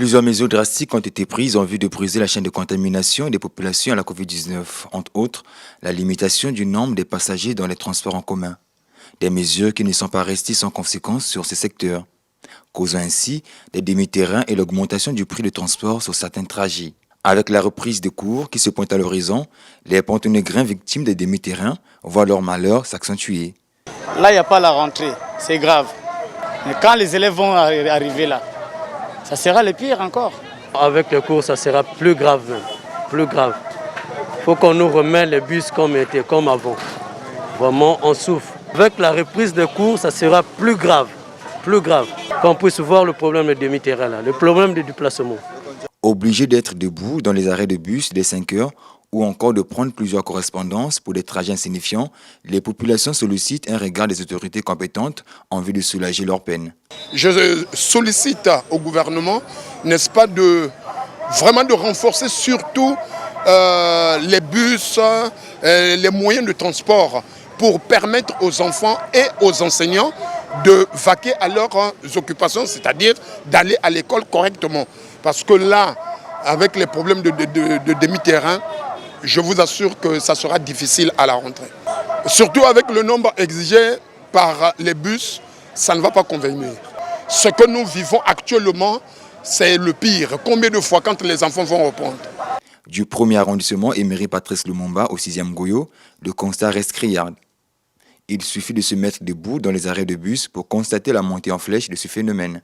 Plusieurs mesures drastiques ont été prises en vue de briser la chaîne de contamination des populations à la Covid-19, entre autres la limitation du nombre des passagers dans les transports en commun. Des mesures qui ne sont pas restées sans conséquences sur ces secteurs, causant ainsi des demi-terrains et l'augmentation du prix de transport sur certains trajets. Avec la reprise des cours qui se pointe à l'horizon, les Ponténégrins victimes des demi-terrains voient leur malheur s'accentuer. Là, il n'y a pas la rentrée, c'est grave. Mais quand les élèves vont arriver là, ça sera le pire encore. Avec les cours, ça sera plus grave même, plus grave. Il faut qu'on nous remette les bus comme avant. Vraiment, on souffre. Avec la reprise des cours, ça sera plus grave, qu'on puisse voir le problème des demi-terrains, là, le problème de déplacement. Obligés d'être debout dans les arrêts de bus dès 5 heures ou encore de prendre plusieurs correspondances pour des trajets insignifiants, les populations sollicitent un regard des autorités compétentes en vue de soulager leur peine. Je sollicite au gouvernement, n'est-ce pas, vraiment de renforcer surtout les bus, les moyens de transport pour permettre aux enfants et aux enseignants de vaquer à leurs occupations, c'est-à-dire d'aller à l'école correctement. Parce que là, avec les problèmes de demi-terrain, je vous assure que ça sera difficile à la rentrée. Surtout avec le nombre exigé par les bus, ça ne va pas convenir. Ce que nous vivons actuellement, c'est le pire. Combien de fois quand les enfants vont reprendre? Du 1er arrondissement Emery Patrice Lumumba au 6e Goyo, le constat reste criard. Il suffit de se mettre debout dans les arrêts de bus pour constater la montée en flèche de ce phénomène.